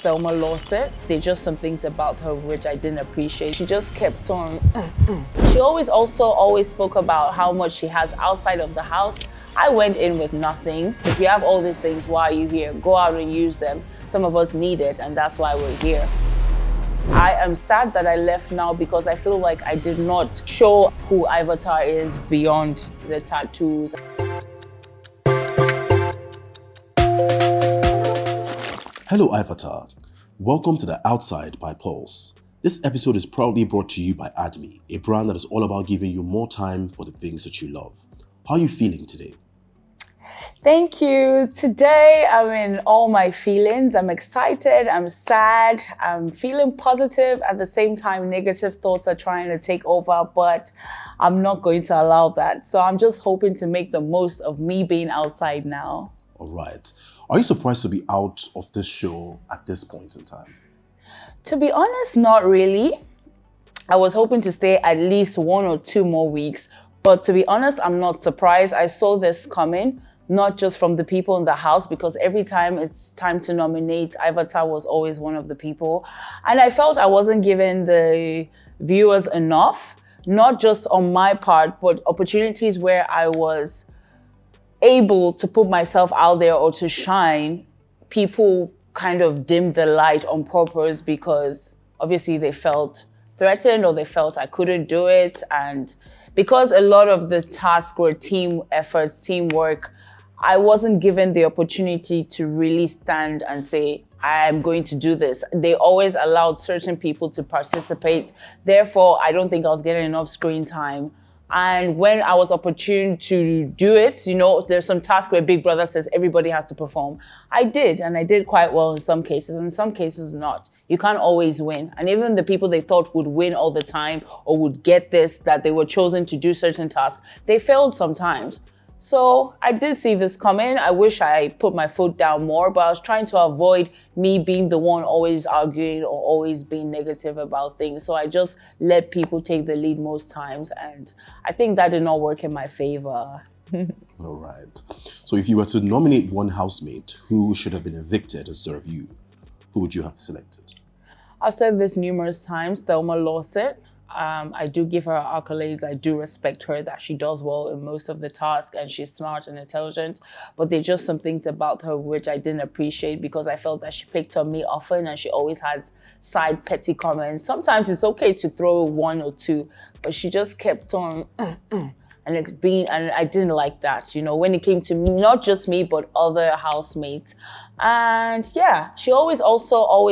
Thelma Lawson. There's just some things about her which I didn't appreciate. She just kept on. She always spoke about how much she has outside of the house. I went in with nothing. If you have all these things, why are you here? Go out and use them. Some of us need it, and that's why we're here. I am sad that I left now because I feel like I did not show who Ivatar is beyond the tattoos. Hello, Ivatar. Welcome to the Out Syd by Pulse. This episode is proudly brought to you by ADME, a brand that is all about giving you more time for the things that you love. How are you feeling today? Thank you. Today, I'm in all my feelings. I'm excited, I'm sad, I'm feeling positive. At the same time, negative thoughts are trying to take over, but I'm not going to allow that. So I'm just hoping to make the most of me being outside now. All right. Are you surprised to be out of this show at this point in time? To be honest, not really. I was hoping to stay at least 1 or 2 more weeks, but to be honest, I'm not surprised. I saw this coming, not just from the people in the house, because every time it's time to nominate, Ivatar was always one of the people. And I felt I wasn't giving the viewers enough, not just on my part, but opportunities where I was able to put myself out there or to shine. People kind of dimmed the light on purpose because obviously they felt threatened or they felt I couldn't do it. And because a lot of the tasks were team efforts, teamwork, I wasn't given the opportunity to really stand and say, I'm going to do this. They always allowed certain people to participate. Therefore, I don't think I was getting enough screen time. And when I was opportune to do it, you know, there's some task where Big Brother says everybody has to perform. I did, and I did quite well in some cases, and in some cases not. You can't always win. And even the people they thought would win all the time or would get this, that they were chosen to do certain tasks, they failed sometimes. So I did see this coming. I wish I put my foot down more, but I was trying to avoid me being the one always arguing or always being negative about things. So I just let people take the lead most times. And I think that did not work in my favor. All right. So if you were to nominate one housemate who should have been evicted instead of you, who would you have selected? I've said this numerous times, Thelma Lawson. I do give her accolades. I do respect her that she does well in most of the tasks and she's smart and intelligent. But there's just some things about her which I didn't appreciate because I felt that she picked on me often and she always had side petty comments. Sometimes it's okay to throw 1 or 2, but she just kept on and I didn't like that, you know, when it came to me, not just me, but other housemates. And yeah, she always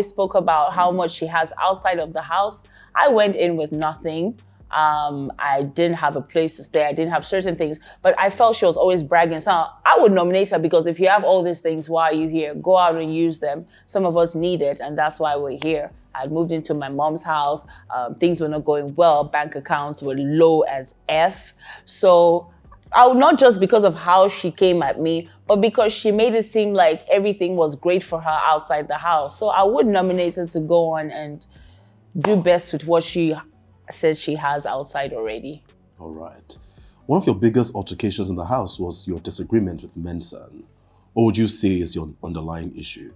spoke about how much she has outside of the house. I went in with nothing. I didn't have a place to stay. I didn't have certain things, but I felt she was always bragging. So I would nominate her because if you have all these things, why are you here? Go out and use them. Some of us need it, and that's why we're here. I moved into my mom's house. Things were not going well. Bank accounts were low as F. So not just because of how she came at me, but because she made it seem like everything was great for her outside the house. So I would nominate her to go on and do best with what she says she has outside already. All right. One of your biggest altercations in the house was your disagreement with Menson. What would you say is your underlying issue?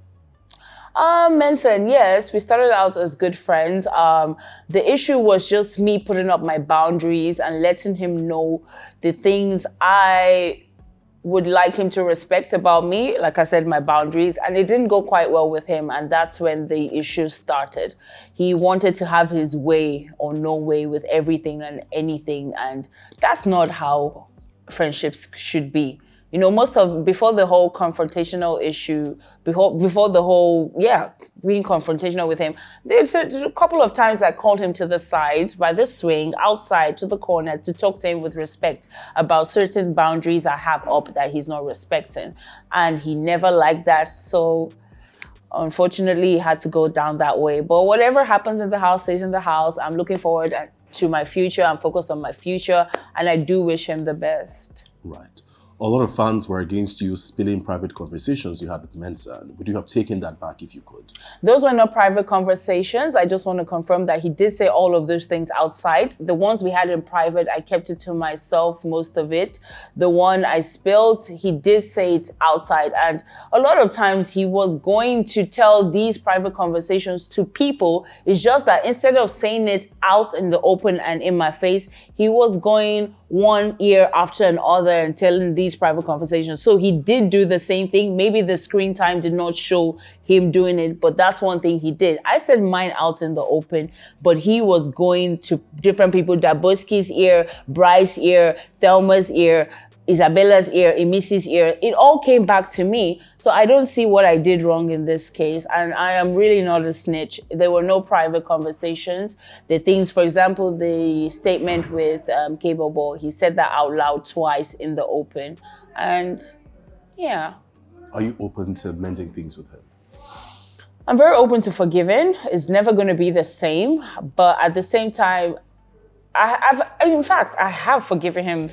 Menson, yes, we started out as good friends. The issue was just me putting up my boundaries and letting him know the things I would like him to respect about me. Like I said, my boundaries, and it didn't go quite well with him. And that's when the issue started. He wanted to have his way or no way with everything and anything. And that's not how friendships should be. You know, before the whole confrontational issue, before the whole, being confrontational with him, there's a couple of times I called him to the side, by the swing, outside to the corner to talk to him with respect about certain boundaries I have up that he's not respecting. And he never liked that. So unfortunately, he had to go down that way. But whatever happens in the house stays in the house. I'm looking forward to my future. I'm focused on my future. And I do wish him the best. Right. A lot of fans were against you spilling private conversations you had with Menson. Would you have taken that back if you could? Those were not private conversations. I just want to confirm that he did say all of those things outside. The ones we had in private, I kept it to myself, most of it. The one I spilled, he did say it outside. And a lot of times he was going to tell these private conversations to people. It's just that instead of saying it out in the open and in my face, he was going one ear after another and telling these private conversations. So he did do the same thing. Maybe the screen time did not show him doing it, but that's one thing he did. I said mine out in the open, but he was going to different people, Daboski's ear, Bryce's ear, Thelma's ear, Isabella's ear, Emisi's ear. It all came back to me. So I don't see what I did wrong in this case. And I am really not a snitch. There were no private conversations. The things, for example, the statement with Capable, he said that out loud twice in the open. And yeah. Are you open to mending things with him? I'm very open to forgiving. It's never going to be the same. But at the same time, in fact, I have forgiven him.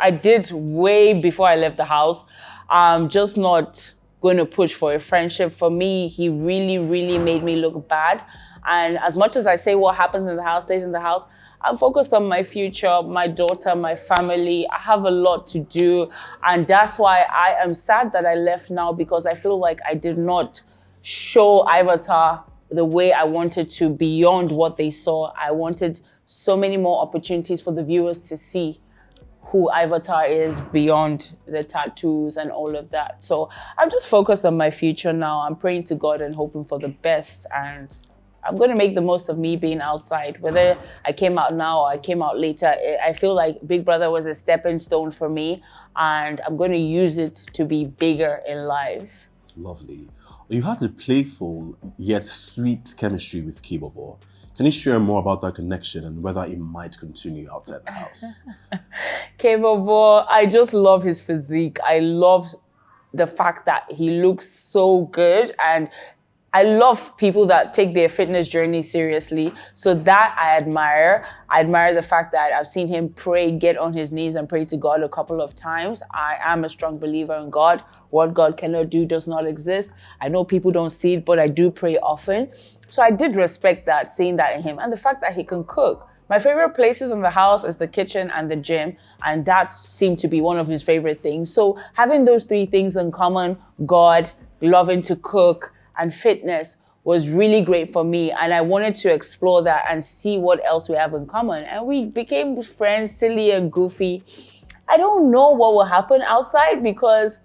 I did way before I left the house. I'm just not going to push for a friendship. For me, he really, really made me look bad. And as much as I say what happens in the house stays in the house, I'm focused on my future, my daughter, my family. I have a lot to do. And that's why I am sad that I left now, because I feel like I did not show Ivatar the way I wanted to beyond what they saw. I wanted so many more opportunities for the viewers to see who Ivatar is beyond the tattoos and all of that. So I'm just focused on my future now. I'm praying to God and hoping for the best. And I'm going to make the most of me being outside. Whether I came out now or I came out later, I feel like Big Brother was a stepping stone for me. And I'm going to use it to be bigger in life. Lovely. You had a playful yet sweet chemistry with Capable. Can you share more about that connection and whether it might continue outside the house? Capable, I just love his physique. I love the fact that he looks so good, and I love people that take their fitness journey seriously. So that I admire. I admire the fact that I've seen him pray, get on his knees and pray to God a couple of times. I am a strong believer in God. What God cannot do does not exist. I know people don't see it, but I do pray often. So I did respect that, seeing that in him, and the fact that he can cook. My favorite places in the house is the kitchen and the gym, and that seemed to be one of his favorite things. So having those three things in common, God, loving to cook, and fitness, was really great for me. And I wanted to explore that and see what else we have in common. And we became friends, silly and goofy. I don't know what will happen outside because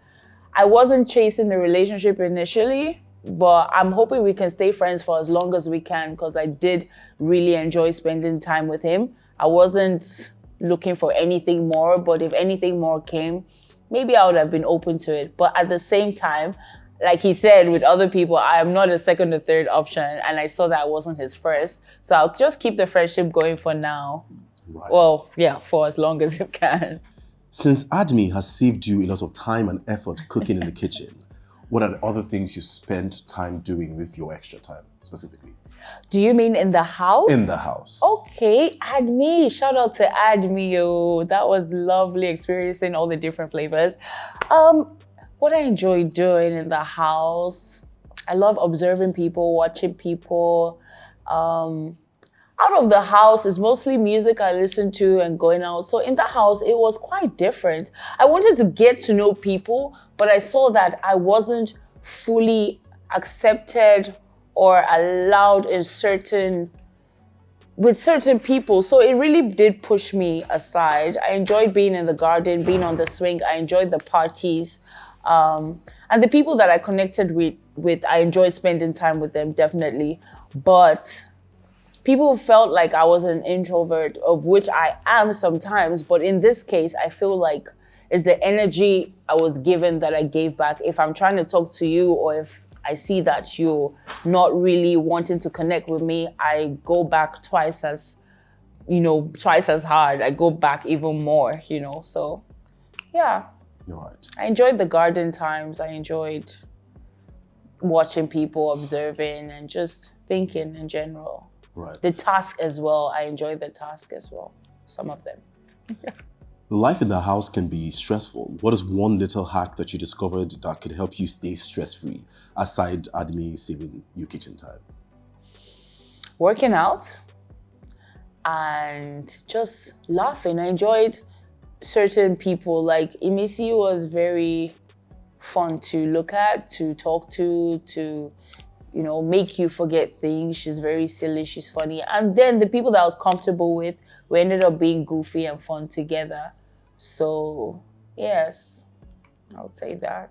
I wasn't chasing the relationship initially. But I'm hoping we can stay friends for as long as we can, because I did really enjoy spending time with him. I wasn't looking for anything more, but if anything more came, maybe I would have been open to it. But at the same time, like he said, with other people, I am not a second or third option, and I saw that I wasn't his first. So I'll just keep the friendship going for now. Right. Well, yeah, for as long as it can. Since Admi has saved you a lot of time and effort cooking in the kitchen, what are the other things you spend time doing with your extra time, specifically? Do you mean in the house? In the house. Okay, Admi. Shout out to Admi. Oh, that was lovely experiencing all the different flavors. What I enjoy doing in the house, I love observing people, watching people. Out of the house is mostly music I listen to and going out. So in the house, it was quite different. I wanted to get to know people, but I saw that I wasn't fully accepted or allowed with certain people. So it really did push me aside. I enjoyed being in the garden, being on the swing. I enjoyed the parties. And the people that I connected with, I enjoyed spending time with them, definitely. But people felt like I was an introvert, of which I am sometimes. But in this case, I feel like it's the energy I was given that I gave back. If I'm trying to talk to you, or if I see that you're not really wanting to connect with me, I go back twice as hard. I go back even more, so yeah. You're right. I enjoyed the garden times. I enjoyed watching people, observing, and just thinking in general. Right. The task as well. I enjoyed the task as well. Some of them. Life in the house can be stressful. What is one little hack that you discovered that could help you stay stress-free, aside Admi saving you kitchen time? Working out and just laughing. I enjoyed certain people. Like Emisi was very fun to look at, to talk to make you forget things. She's very silly, she's funny. And then the people that I was comfortable with, we ended up being goofy and fun together. So, yes, I would say that.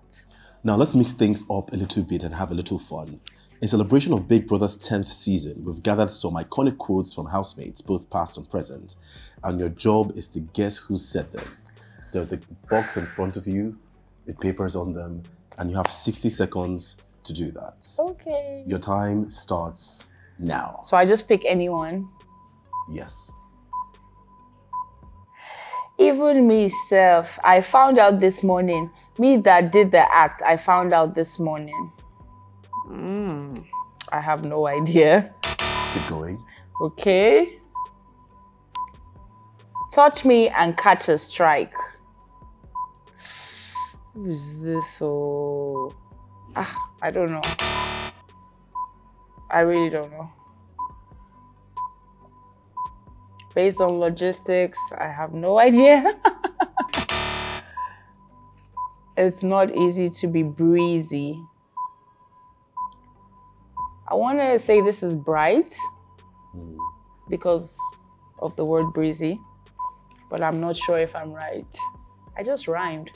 Now let's mix things up a little bit and have a little fun. In celebration of Big Brother's 10th season, we've gathered some iconic quotes from housemates, both past and present, and your job is to guess who said them. There's a box in front of you with papers on them, and you have 60 seconds to do that. Okay. Your time starts now. So I just pick anyone? Yes. Even myself, I found out this morning. Me that did the act, I found out this morning. I have no idea. Keep going. Okay. Touch me and catch a strike. Who is this? I don't know. I really don't know. Based on logistics, I have no idea. It's not easy to be breezy. I want to say this is bright because of the word breezy, but I'm not sure if I'm right. I just rhymed.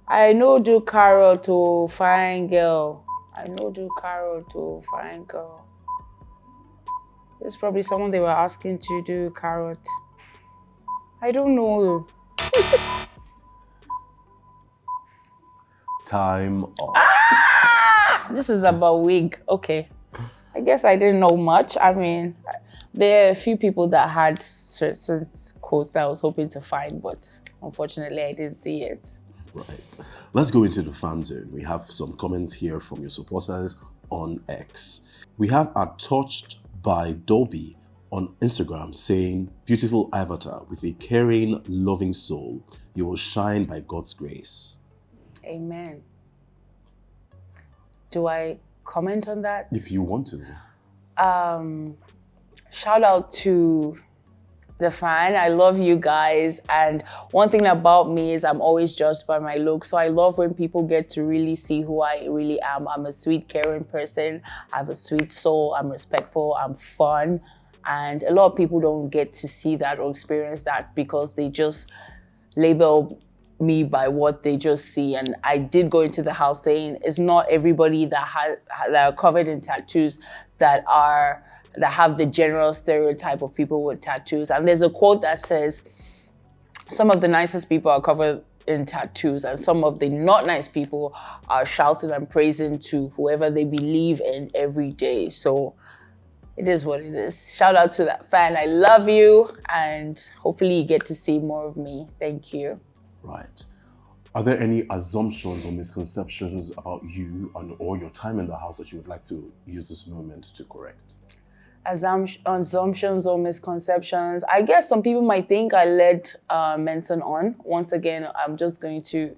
I know do carol to fine girl. I know do carol to fine girl. It's probably someone they were asking to do carrot. I don't know. Time up. This is about wig. Okay. I guess I didn't know much. I mean, there are a few people that had certain quotes that I was hoping to find, but unfortunately I didn't see it. Right. Let's go into the fan zone. We have some comments here from your supporters on X. We have Touched by Dolby on Instagram saying, beautiful Ivatar with a caring, loving soul. You will shine by God's grace. Amen. Do I comment on that? If you want to. Shout out to the fan. I love you guys. And one thing about me is I'm always judged by my looks. So I love when people get to really see who I really am. I'm a sweet, caring person. I have a sweet soul. I'm respectful. I'm fun. And a lot of people don't get to see that or experience that because they just label me by what they just see. And I did go into the house saying it's not everybody that are covered in tattoos that have the general stereotype of people with tattoos. And there's a quote that says, some of the nicest people are covered in tattoos and some of the not nice people are shouting and praising to whoever they believe in every day. So it is what it is. Shout out to that fan. I love you and hopefully you get to see more of me. Thank you. Right. Are there any assumptions or misconceptions about you or your time in the house that you would like to use this moment to correct? Assumptions or misconceptions. I guess some people might think I led Menson on. Once again, I'm just going to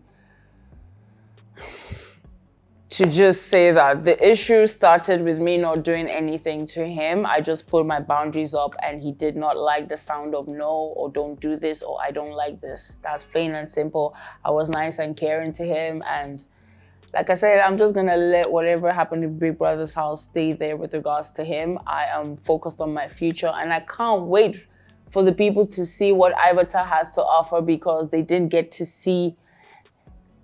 just say that the issue started with me not doing anything to him. I just put my boundaries up and he did not like the sound of no or don't do this or I don't like this. That's plain and simple. I was nice and caring to him, and like I said, I'm just gonna let whatever happened in Big Brother's house stay there with regards to him. I am focused on my future and I can't wait for the people to see what Ivatar has to offer because they didn't get to see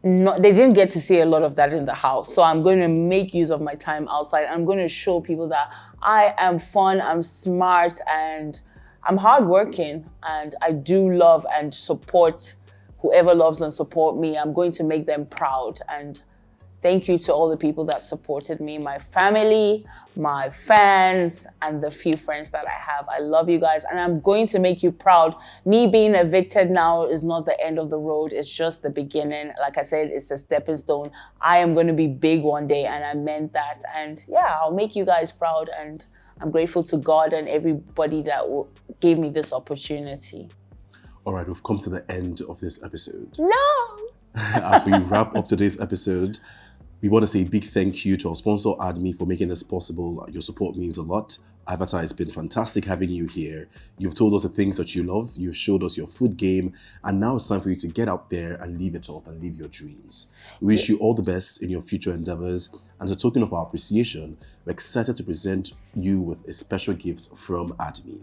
a lot of that in the house. So I'm going to make use of my time outside. I'm going to show people that I am fun, I'm smart, and I'm hardworking. And I do love and support whoever loves and support me. I'm going to make them proud. And thank you to all the people that supported me, my family, my fans, and the few friends that I have. I love you guys, and I'm going to make you proud. Me being evicted now is not the end of the road. It's just the beginning. Like I said, it's a stepping stone. I am going to be big one day, and I meant that. And yeah, I'll make you guys proud, and I'm grateful to God and everybody that gave me this opportunity. All right, we've come to the end of this episode. No! As we wrap up today's episode, we want to say a big thank you to our sponsor, ADMI, for making this possible. Your support means a lot. Ivatar, it's been fantastic having you here. You've told us the things that you love, you've showed us your food game, and now it's time for you to get out there and live it up and live your dreams. We wish you all the best in your future endeavors, and as a token of our appreciation, we're excited to present you with a special gift from ADMI.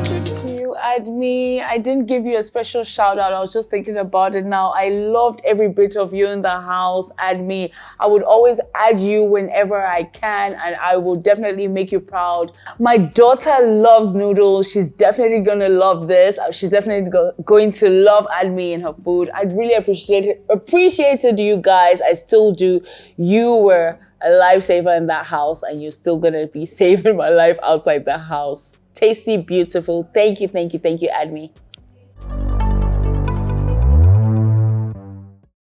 Thank you, ADMI. I didn't give you a special shout out. I was just thinking about it now. I loved every bit of you in the house, ADMI. I would always add you whenever I can, and I will definitely make you proud. My daughter loves noodles. She's definitely gonna love this. She's definitely going to love ADMI in her food. I really appreciated you guys. I still do. You were a lifesaver in that house, and you're still gonna be saving my life outside the house. Tasty, beautiful. Thank you, ADMI.